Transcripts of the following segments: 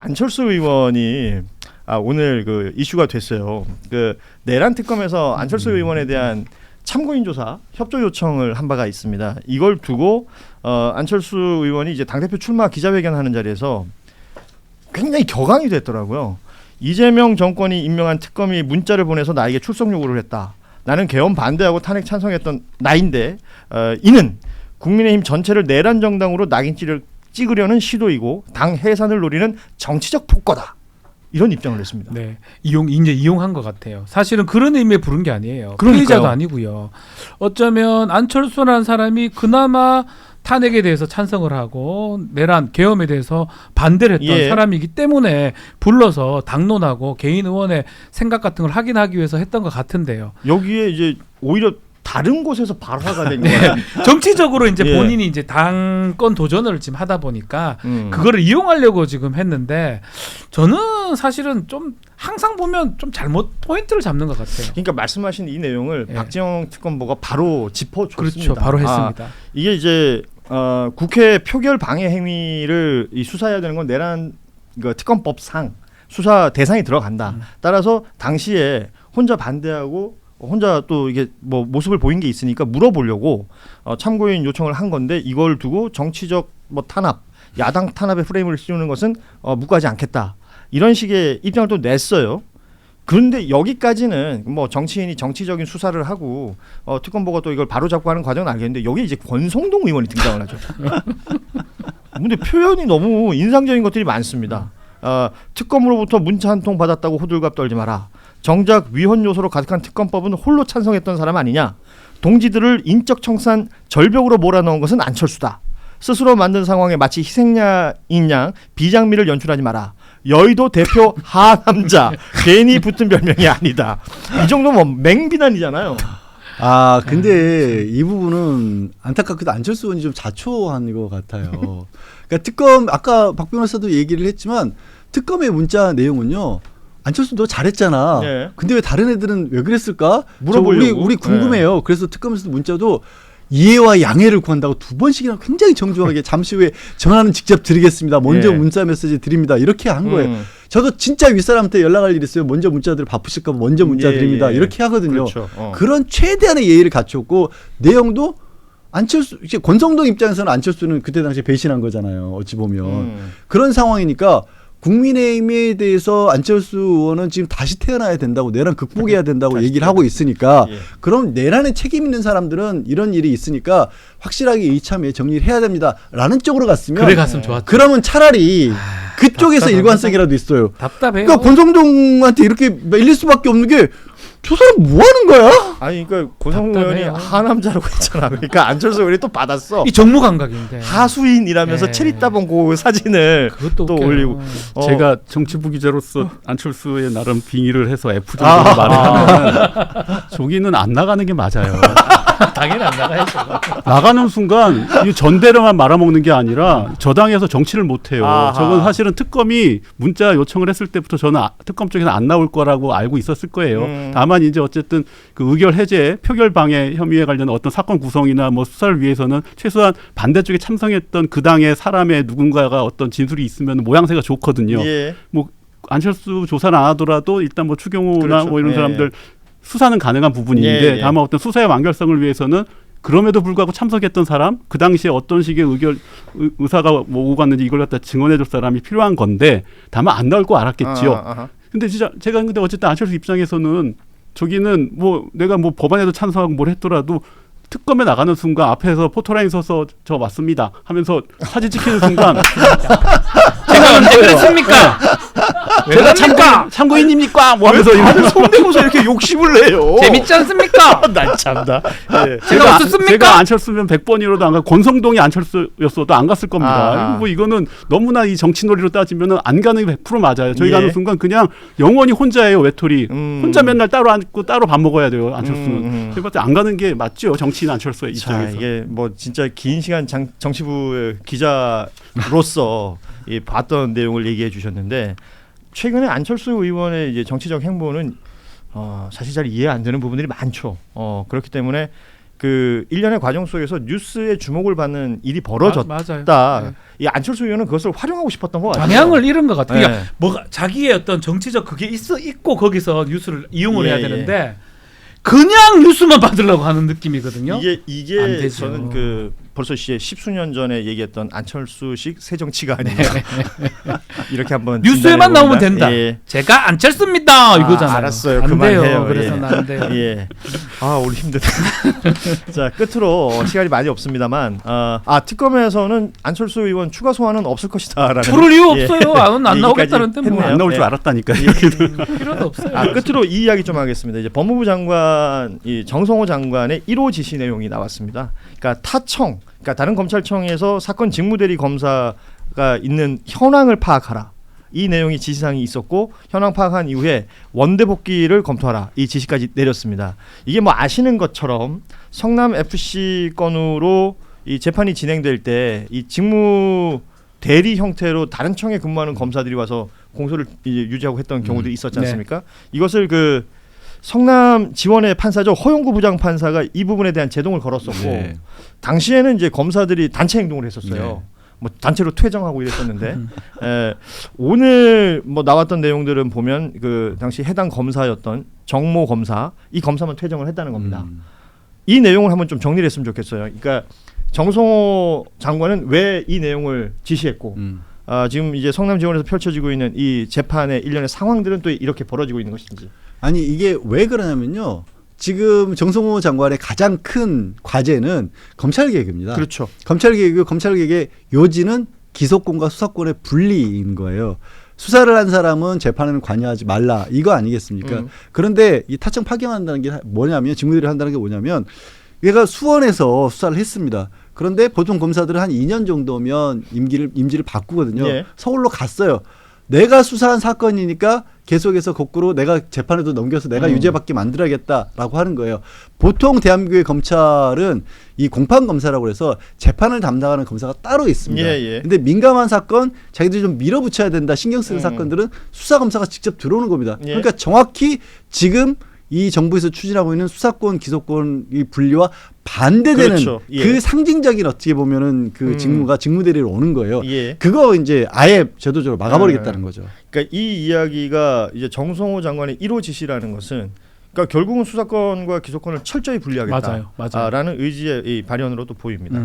안철수 의원이 오늘 그 이슈가 됐어요. 그 내란 특검에서 안철수 의원에 대한 참고인 조사 협조 요청을 한 바가 있습니다. 이걸 두고 안철수 의원이 이제 당대표 출마 기자회견하는 자리에서 굉장히 격앙이 됐더라고요. 이재명 정권이 임명한 특검이 문자를 보내서 나에게 출석 요구를 했다. 나는 계엄 반대하고 탄핵 찬성했던 나인데 이는 국민의힘 전체를 내란 정당으로 낙인찍을 찍으려는 시도이고 당 해산을 노리는 정치적 폭거다. 이런 입장을 냈습니다. 네, 이제 이용한 것 같아요. 사실은 그런 의미에 부른 게 아니에요. 그러니까요. 피의자도 아니고요. 어쩌면 안철수라는 사람이 그나마 탄핵에 대해서 찬성을 하고 내란 계엄에 대해서 반대를 했던 사람이기 때문에 불러서 당론하고 개인 의원의 생각 같은 걸 확인하기 위해서 했던 것 같은데요. 여기에 이제 오히려 다른 곳에서 발화가 된 거예요. 정치적으로 이제 본인이 이제 당권 도전을 지금 하다 보니까 그거를 이용하려고 지금 했는데 저는 사실은 좀 항상 보면 좀 잘못 포인트를 잡는 것 같아요. 그러니까 말씀하신 이 내용을 박지원 특검보가 바로 짚어줬습니다. 그렇죠, 바로 했습니다. 이게 이제 국회 표결 방해 행위를 수사해야 되는 건 내란 특검법상 수사 대상이 들어간다. 따라서 당시에 혼자 반대하고 혼자 또 이게 뭐 모습을 보인 게 있으니까 물어보려고 참고인 요청을 한 건데 이걸 두고 정치적 뭐 탄압, 야당 탄압의 프레임을 씌우는 것은 묵과하지 않겠다. 이런 식의 입장을 또 냈어요. 그런데 여기까지는 뭐 정치인이 정치적인 수사를 하고 특검보가 또 이걸 바로잡고 하는 과정은 알겠는데 여기 이제 권성동 의원이 등장을 하죠. 근데 표현이 너무 인상적인 것들이 많습니다. 특검으로부터 문자 한 통 받았다고 호들갑 떨지 마라. 정작 위헌 요소로 가득한 특검법은 홀로 찬성했던 사람 아니냐. 동지들을 인적 청산 절벽으로 몰아넣은 것은 안철수다. 스스로 만든 상황에 마치 희생양인 양 비장미를 연출하지 마라. 여의도 대표 하남자 괜히 붙은 별명이 아니다. 이 정도면 맹비난이잖아요. 근데 이 부분은 안타깝게도 안철수 의원이 좀 자초한 것 같아요. 그러니까 특검 아까 박 변호사도 얘기를 했지만 특검의 문자 내용은요. 안철수 너 잘했잖아. 네. 근데 왜 다른 애들은 왜 그랬을까? 물어보려고. 우리 궁금해요. 네. 그래서 특검에서도 문자도 이해와 양해를 구한다고 2번씩이나 굉장히 정중하게 잠시 후에 전화는 직접 드리겠습니다. 먼저 문자 메시지 드립니다. 이렇게 한 거예요. 저도 진짜 윗사람한테 연락할 일 있어요. 먼저 문자들 바쁘실까 봐 먼저 문자 드립니다. 이렇게 하거든요. 그렇죠. 그런 최대한의 예의를 갖췄고 내용도 안철수 이제 권성동 입장에서는 안철수는 그때 당시에 배신한 거잖아요. 어찌 보면 그런 상황이니까 국민의힘에 대해서 안철수 의원은 지금 다시 태어나야 된다고 내란 극복해야 된다고 얘기를 하고 있으니까 그럼 내란에 책임 있는 사람들은 이런 일이 있으니까 확실하게 이참에 정리를 해야 됩니다라는 쪽으로 갔으면 그래 갔으면 좋았죠. 그러면 차라리 그쪽에서 일관성이라도 있어요. 답답해요. 그러니까 권성동한테 이렇게 밀릴 수밖에 없는 게 저 사람 뭐 하는 거야? 아니 그러니까 권성동 의원이 하남자라고 했잖아. 그러니까 안철수 의원이 또 받았어. 이 정무 감각인데 하수인이라면서 체리 따본 그 사진을 또 웃겨요. 올리고 제가 정치부 기자로서 안철수의 나름 빙의를 해서 F 정도로 말을 하면 저기는 안 나가는 게 맞아요. 당연히 안 나가야죠. 나가는 순간 이 전대로만 말아먹는 게 아니라 저당에서 정치를 못해요. 저건 사실은 특검이 문자 요청을 했을 때부터 저는 특검 쪽에서 안 나올 거라고 알고 있었을 거예요. 다만 이제 어쨌든 그 의결 해제, 표결 방해 혐의에 관련된 어떤 사건 구성이나 뭐 수사를 위해서는 최소한 반대쪽에 참석했던 그 당의 사람의 누군가가 어떤 진술이 있으면 모양새가 좋거든요. 뭐 안철수 조사를 안 하더라도 일단 뭐 추경호나 뭐 이런 사람들 수사는 가능한 부분인데 다만 어떤 수사의 완결성을 위해서는 그럼에도 불구하고 참석했던 사람, 그 당시에 어떤 식의 의사가 뭐 오고 갔는지 이걸 갖다 증언해줄 사람이 필요한 건데 다만 안 나올 거 알았겠지요. 근데 진짜 제가 근데 어쨌든 안철수 입장에서는 저기는 뭐 내가 뭐 법안에도 찬성하고 뭘 했더라도 특검에 나가는 순간 앞에서 포토라인 서서 저 맞습니다 하면서 사진 찍히는 순간 제가 언제 그랬습니까? 제가 참고인입니까? 뭐 하면서 다들 손대고서 이렇게 욕심을 내요. 재밌지 않습니까? 난 참다. 제가 없었습니까? 제가 안철수면 100번이라도 안 가. 권성동이 안철수였어도 안 갔을 겁니다. 뭐 이거는 너무나 이 정치놀이로 따지면은 안 가는 게 100% 맞아요. 저희 가는 순간 그냥 영원히 혼자예요. 외톨이. 혼자 맨날 따로 앉고 따로 밥 먹어야 돼요. 안철수는. 제가 봤을 때 안 가는 게 맞죠. 정치인 안철수의 입장에서. 이게 뭐 진짜 긴 시간 정치부 기자로서 봤던 내용을 얘기해 주셨는데 최근에 안철수 의원의 이제 정치적 행보는 사실 잘 이해 안 되는 부분들이 많죠. 그렇기 때문에 그 일련의 과정 속에서 뉴스에 주목을 받는 일이 벌어졌다. 맞아요. 이 안철수 의원은 그것을 활용하고 싶었던 것 같아요. 방향을 잃은 것 같아요. 네. 그러니까 뭐가 자기의 어떤 정치적 그게 있고 거기서 뉴스를 이용을 예, 해야 되는데 그냥 뉴스만 받으려고 하는 느낌이거든요. 안 이게 되죠. 저는 그 벌써 십수년 전에 얘기했던 안철수식 새 정치가 아닌가 이렇게 한번 뉴스에만 진단해봅니다. 나오면 된다. 예. 제가 안철수입니다. 이거잖아요. 알았어요. 안 그만해요. 돼요. 예. 그래서는 안 돼요. 예. 아 오늘 힘들다. 자 끝으로 시간이 많이 없습니다만 특검에서는 안철수 의원 추가 소환은 없을 것이다라는. 부를 이유 예. 없어요. 안 얘기까지 나오겠다는데 뭐. 했네요. 안 나올 줄 예. 알았다니까요. 필요도 없어요. 끝으로 이 이야기 좀 하겠습니다. 이제 법무부 장관 이 정성호 장관의 1호 지시 내용이 나왔습니다. 그러니까 타청, 그러니까 다른 검찰청에서 사건 직무대리 검사가 있는 현황을 파악하라. 이 내용이 지시사항이 있었고 현황 파악한 이후에 원대 복귀를 검토하라. 이 지시까지 내렸습니다. 이게 뭐 아시는 것처럼 성남 FC 건으로 이 재판이 진행될 때 이 직무 대리 형태로 다른 청에 근무하는 검사들이 와서 공소를 이제 유지하고 했던 경우들이 있었지 않습니까? 이것을 그 성남 지원의 판사죠 허용구 부장 판사가 이 부분에 대한 제동을 걸었었고 네. 당시에는 이제 검사들이 단체 행동을 했었어요. 네. 뭐 단체로 퇴정하고 이랬었는데 오늘 뭐 나왔던 내용들은 보면 그 당시 해당 검사였던 정모 검사 이 검사만 퇴정을 했다는 겁니다. 이 내용을 한번 좀 정리를 했으면 좋겠어요. 그러니까 정성호 장관은 왜 이 내용을 지시했고 지금 이제 성남지원에서 펼쳐지고 있는 이 재판의 일련의 상황들은 또 이렇게 벌어지고 있는 것인지. 아니 이게 왜 그러냐면요. 지금 정성호 장관의 가장 큰 과제는 검찰개혁입니다. 그렇죠. 검찰개혁이고 검찰개혁의 요지는 기소권과 수사권의 분리인 거예요. 수사를 한 사람은 재판에는 관여하지 말라 이거 아니겠습니까? 그런데 이 타청 파견한다는 게 뭐냐면 직무대리 한다는 게 뭐냐면 얘가 수원에서 수사를 했습니다. 그런데 보통 검사들은 한 2년 정도면 임기를 바꾸거든요. 예. 서울로 갔어요. 내가 수사한 사건이니까 계속해서 거꾸로 내가 재판에도 넘겨서 내가 유죄받게 만들어야겠다라고 하는 거예요. 보통 대한민국의 검찰은 이 공판 검사라고 해서 재판을 담당하는 검사가 따로 있습니다. 예. 근데 민감한 사건 자기들이 좀 밀어붙여야 된다 신경 쓰는 사건들은 수사 검사가 직접 들어오는 겁니다. 예. 그러니까 정확히 지금 이 정부에서 추진하고 있는 수사권 기소권 이 분리와 반대되는 그렇죠. 예. 그 상징적인 어떻게 보면은 그 직무가 직무대리로 오는 거예요. 예. 그거 이제 아예 제도적으로 막아버리겠다는 거죠. 그러니까 이 이야기가 이제 정성호 장관의 1호 지시라는 것은 그러니까 결국은 수사권과 기소권을 철저히 분리하겠다라는 맞아요. 의지의 이 발현으로도 보입니다.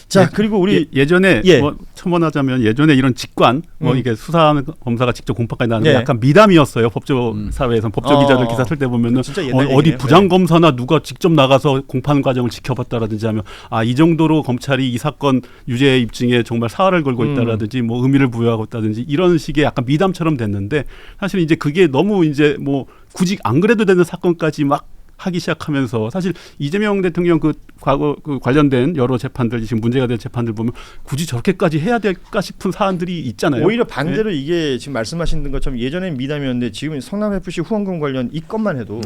자 그리고 우리 예전에 예. 뭐 첨언하자면 예전에 이런 직관 뭐 이게 수사하는 검사가 직접 공판까지 나는데 예. 약간 미담이었어요. 법조 사회에서 법조 기자들 기사 쓸 때 보면은 진짜 옛날 어디 얘기네요. 부장 검사나 누가 직접 나가서 공판 과정을 지켜봤다라든지 하면 이 정도로 검찰이 이 사건 유죄 입증에 정말 사활을 걸고 있다라든지 뭐 의미를 부여하고 있다든지 이런 식의 약간 미담처럼 됐는데 사실 이제 그게 너무 이제 뭐 굳이 안 그래도 되는 사건까지 막 하기 시작하면서 사실 이재명 대통령 그 과거 그 관련된 여러 재판들 지금 문제가 될 재판들 보면 굳이 저렇게까지 해야 될까 싶은 사안들이 있잖아요. 오히려 반대로 이게 지금 말씀하신 것처럼 예전엔 미담이었는데 지금 성남 FC 후원금 관련 이 건만 해도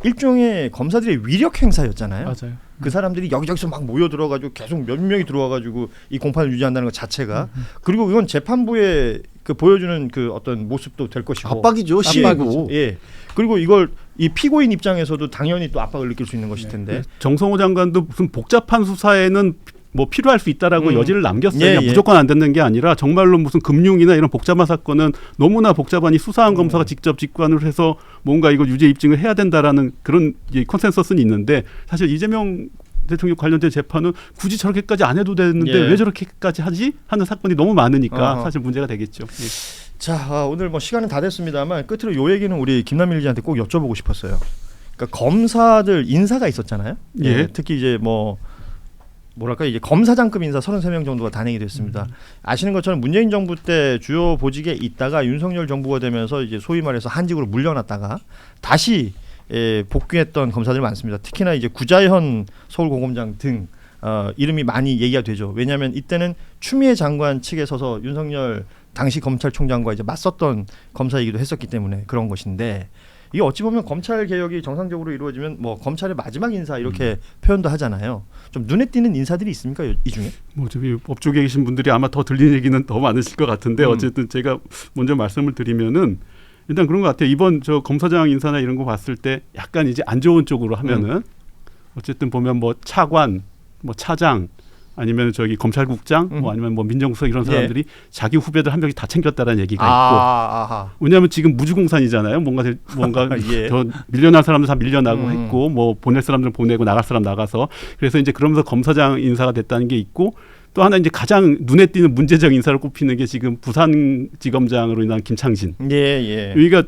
일종의 검사들의 위력 행사였잖아요. 맞아요. 그 사람들이 여기저기서 막 모여 들어가지고 계속 몇 명이 들어와가지고 이 공판을 유지한다는 것 자체가 그리고 이건 재판부의 그 보여주는 그 어떤 모습도 될 것이고 압박이죠. 시위고. 예. 그리고 이걸 이 피고인 입장에서도 당연히 또 압박을 느낄 수 있는 것일 텐데. 정성호 장관도 무슨 복잡한 수사에는 뭐 필요할 수 있다라고 여지를 남겼어요. 예, 그냥 예. 무조건 안 듣는 게 아니라 정말로 무슨 금융이나 이런 복잡한 사건은 너무나 복잡하니 수사한 검사가 직접 직관을 해서 뭔가 이거 유죄 입증을 해야 된다라는 그런 이제 컨센서스는 있는데 사실 이재명 대통령 관련된 재판은 굳이 저렇게까지 안 해도 되는데 예. 왜 저렇게까지 하지 하는 사건이 너무 많으니까 어허. 사실 문제가 되겠죠. 예. 자 오늘 뭐 시간은 다 됐습니다만 끝으로 요 얘기는 우리 김남일 기자한테 꼭 여쭤보고 싶었어요. 그러니까 검사들 인사가 있었잖아요. 예. 특히 이제 뭐랄까 이제 검사장급 인사 33명 정도가 단행이 됐습니다. 아시는 것처럼 문재인 정부 때 주요 보직에 있다가 윤석열 정부가 되면서 이제 소위 말해서 한직으로 물려놨다가 다시 복귀했던 검사들이 많습니다. 특히나 이제 구자현 서울고검장 등 이름이 많이 얘기가 되죠. 왜냐하면 이때는 추미애 장관 측에 서서 윤석열 당시 검찰총장과 이제 맞섰던 검사이기도 했었기 때문에 그런 것인데 이게 어찌 보면 검찰 개혁이 정상적으로 이루어지면 뭐 검찰의 마지막 인사 이렇게 표현도 하잖아요. 좀 눈에 띄는 인사들이 있습니까 이 중에? 뭐 저기 법조계에 계신 분들이 아마 더 들리는 얘기는 더 많으실 것 같은데 어쨌든 제가 먼저 말씀을 드리면은 일단 그런 것 같아요. 이번 저 검사장 인사나 이런 거 봤을 때 약간 이제 안 좋은 쪽으로 하면은 어쨌든 보면 뭐 차관, 뭐 차장 아니면 저기 검찰국장, 뭐 아니면 뭐 민정수석 이런 사람들이 자기 후배들 한 명씩 다 챙겼다라는 얘기가 있고. 아하. 왜냐하면 지금 무주공산이잖아요. 뭔가 예. 더 밀려날 사람들 다 밀려나고 음. 했고, 뭐 보낼 사람들 보내고 나갈 사람 나가서. 그래서 이제 그러면서 검사장 인사가 됐다는 게 있고, 또 하나 이제 가장 눈에 띄는 문제적 인사를 꼽히는 게 지금 부산지검장으로 인한 김창진. 예. 여기가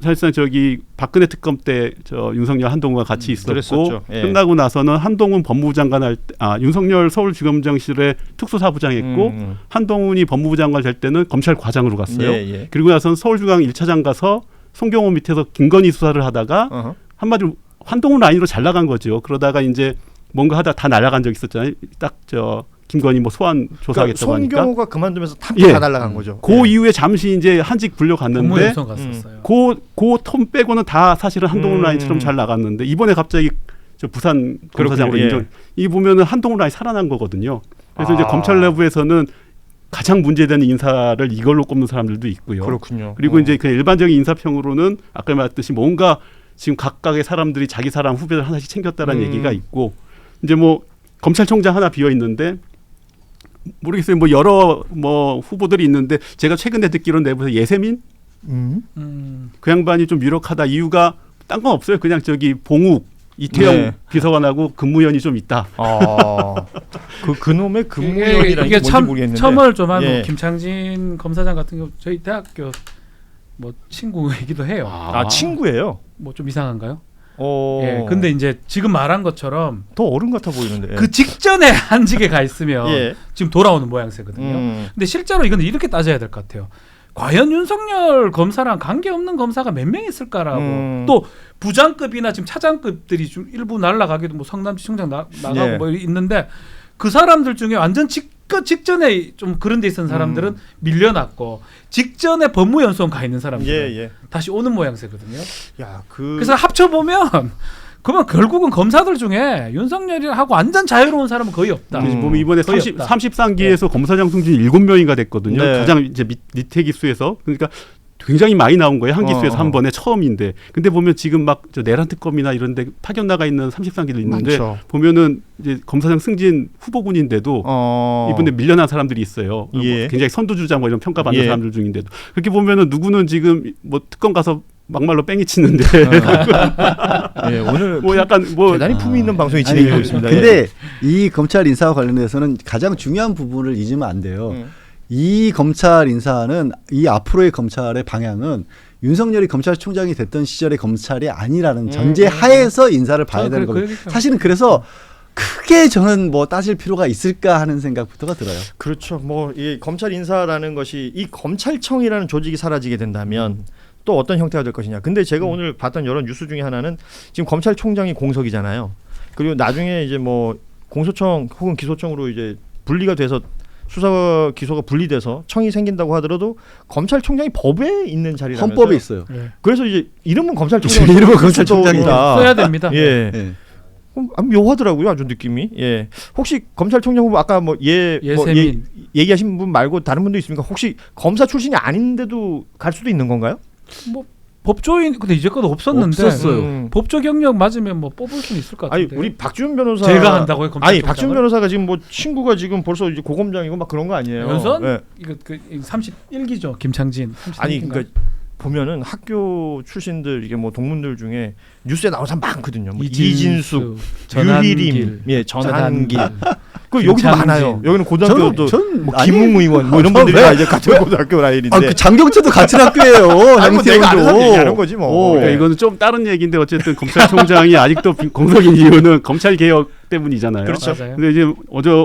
사실상 저기 박근혜 특검 때 저 윤석열 한동훈과 같이 있었고 그랬었죠. 예. 끝나고 나서는 한동훈 법무부 장관 윤석열 서울지검장실의 특수사부장했고 한동훈이 법무부 장관 될 때는 검찰과장으로 갔어요. 예. 그리고 나서는 서울중앙 1차장 가서 송경호 밑에서 김건희 수사를 하다가 어허. 한마디로 한동훈 라인으로 잘 나간 거죠. 그러다가 이제 뭔가 하다 다 날아간 적 있었잖아요. 딱 저 김건희 뭐 소환 조사하겠다고 하니까. 손경호가 그만두면서 탐욕 다 날아간 거죠. 그 이후에 잠시 이제 한직 불려갔는데 법무연수원 갔었어요. 그톰 빼고는 다 사실은 한동훈 라인처럼 잘 나갔는데 이번에 갑자기 저 부산 검사장으로 인정. 이 보면은 한동훈 라인 살아난 거거든요. 그래서 이제 검찰 내부에서는 가장 문제되는 인사를 이걸로 꼽는 사람들도 있고요. 그렇군요. 그리고 이제 그 일반적인 인사평으로는 아까 말했듯이 뭔가 지금 각각의 사람들이 자기 사람 후배들 하나씩 챙겼다라는 얘기가 있고 이제 뭐 검찰총장 하나 비어 있는데 모르겠어요. 뭐 여러 뭐 후보들이 있는데 제가 최근에 듣기로는 내부에서 예세민 그 양반이 좀 유력하다. 이유가 딴 건 없어요. 그냥 저기 봉욱 이태영 비서관하고 근무연이 좀 있다. 그놈의 근무연이라는 게 이게 뭔지 참 모르겠는데. 첨언을 좀 하면 예. 김창진 검사장 같은 경우 저희 대학교 뭐 친구이기도 해요. 친구예요. 뭐 좀 이상한가요? 어. 예. 근데 이제 지금 말한 것처럼 더 어른 같아 보이는데. 그 직전에 한직에 가 있으면 예. 지금 돌아오는 모양새거든요. 근데 실제로 이건 이렇게 따져야 될 것 같아요. 과연 윤석열 검사랑 관계없는 검사가 몇 명 있을까라고. 또 부장급이나 지금 차장급들이 좀 일부 날라가기도 뭐 성남지청장 나가고 예. 뭐 있는데 그 사람들 중에 완전 직전에 좀 그런 데 있는 사람들은 밀려났고 직전에 법무연수원 가 있는 사람들은 예. 다시 오는 모양새거든요. 야, 그래서 합쳐보면 그러면 결국은 검사들 중에 윤석열이하고 완전 자유로운 사람은 거의 없다. 그래서 보면 이번에 거의 없다. 33기에서 검사장 승진이 7명인가 됐거든요. 네. 가장 이제 밑에 기수에서. 그러니까 굉장히 많이 나온 거예요. 한 기수에서 한 번에 처음인데. 근데 보면 지금 막 저 내란 특검이나 이런 데 파견 나가 있는 33기도 있는데 많죠. 보면은 이제 검사장 승진 후보군인데도 이분에 밀려난 사람들이 있어요. 예. 굉장히 선두주자 뭐 이런 평가받는 예. 사람들 중인데도. 그렇게 보면은 누구는 지금 뭐 특검 가서 막말로 뺑이 치는데 예, 오늘 뭐 약간 뭐 대단히 품위 있는 방송이 진행되고 있습니다. 근데 이 검찰 인사와 관련해서는 가장 중요한 부분을 잊으면 안 돼요. 이 검찰 인사는 이 앞으로의 검찰의 방향은 윤석열이 검찰총장이 됐던 시절의 검찰이 아니라는 전제 하에서 인사를 봐야 되는 겁니다. 사실은 그래서 크게 저는 뭐 따질 필요가 있을까 하는 생각부터가 들어요. 그렇죠. 뭐 이 검찰 인사라는 것이 이 검찰청이라는 조직이 사라지게 된다면 또 어떤 형태가 될 것이냐. 근데 제가 오늘 봤던 여러 뉴스 중에 하나는 지금 검찰총장이 공석이잖아요. 그리고 나중에 이제 뭐 공소청 혹은 기소청으로 이제 분리가 돼서 수사 기소가 분리돼서 청이 생긴다고 하더라도 검찰총장이 법에 있는 자리라면서요. 헌법에 있어요. 그래서 이제 이름은 검찰총장. 이름은 검찰총장이다. 써야 됩니다. 예. 예. 묘하더라고요, 아주 느낌이. 예. 혹시 검찰총장 후보 아까 뭐 예세민 얘기하신 분 말고 다른 분도 있습니까? 혹시 검사 출신이 아닌데도 갈 수도 있는 건가요? 뭐 법조인 근데 이제껏 없었는데 없었어요. 법조 경력 맞으면 뭐 뽑을 수는 있을 것 아니 같은데. 우리 박지훈 변호사 제가 한다고요, 검찰총장을? 아니 박지훈 변호사가 지금 뭐 친구가 지금 벌써 이제 고검장이고 막 그런 거 아니에요? 연선? 예. 이거 그 31기죠 김창진. 아니 그러니까 보면은 학교 출신들 이게 뭐 동문들 중에 뉴스에 나오는 사람 많거든요. 뭐 이진숙, 유희림, 예, 전한길. 그 여기도 많아요. 여기는 고등학교도 뭐 김웅 의원 뭐 이런 분들이 다 이제 같은 고등학교 라인인데. 그 장경철도 같은 학교예요. 아니 뭐 내가 아는 사람 얘기하는 거지 뭐. 그러니까 이거는 좀 다른 얘기인데 어쨌든 검찰총장이 아직도 공석인 이유는 검찰 개혁 때문이잖아요. 그렇죠. 맞아요. 근데 이제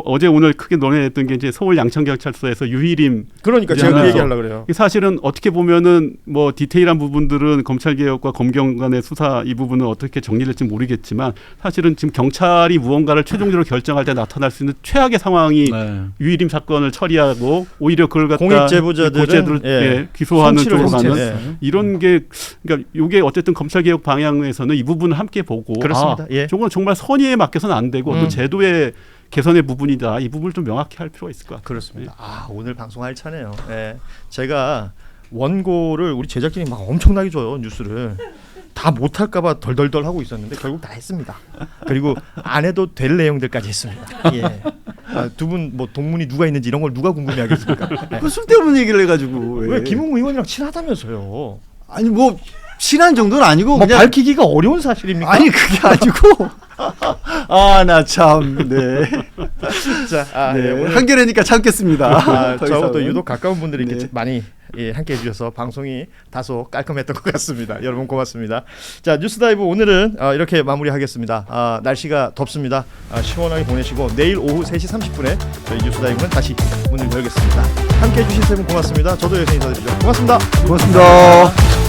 어제 오늘 크게 논의했던 게 이제 서울 양천경찰서에서 유희림. 그러니까 제가 그 얘기하려고 그래요. 사실은 어떻게 보면은 뭐 디테일한 부분들은 검찰 개혁과 검경 간의 수사 이 부분은 어떻게 정리될지 모르겠지만 사실은 지금 경찰이 무언가를 최종적으로 결정할 때 나타날 수 있는 최악의 상황이 유희림 사건을 처리하고 오히려 그걸 갖다 공익 제보자들을 기소하는 쪽으로 성취를 가는 이런 게 그러니까 이게 어쨌든 검찰 개혁 방향에서는 이 부분을 함께 보고 그렇습니다. 예. 저건 정말 선의에 맡겨서는 안 되고 또 제도의 개선의 부분이다. 이 부분을 좀 명확히 할 필요가 있을 것 같아요. 그렇습니다. 아 오늘 방송 할 차네요. 예. 제가 원고를 우리 제작진이 막 엄청나게 줘요 뉴스를. 다 못할까봐 덜덜덜 하고 있었는데 결국 다 했습니다. 그리고 안 해도 될 내용들까지 했습니다. 예. 두 분 뭐 동문이 누가 있는지 이런 걸 누가 궁금해하겠습니까? 네. 그 쓸데없는 얘기를 해가지고 왜 김웅 의원이랑 친하다면서요? 아니 뭐 친한 정도는 아니고 뭐 그냥 밝히기가 어려운 사실입니까? 아니 그게 아니고 아 나 참 네. 자, 네. 오늘 한겨레니까 참겠습니다. 더 저하고 또 이상은. 유독 가까운 분들이 이렇게 네. 많이 함께 해주셔서 방송이 다소 깔끔했던 것 같습니다. 여러분 고맙습니다. 자 뉴스다이브 오늘은 이렇게 마무리하겠습니다. 날씨가 덥습니다. 시원하게 보내시고 내일 오후 3시 30분에 저희 뉴스다이브는 다시 문을 열겠습니다. 함께 해주신 세 분 고맙습니다. 저도 여기서 인사드리죠. 고맙습니다. 고맙습니다.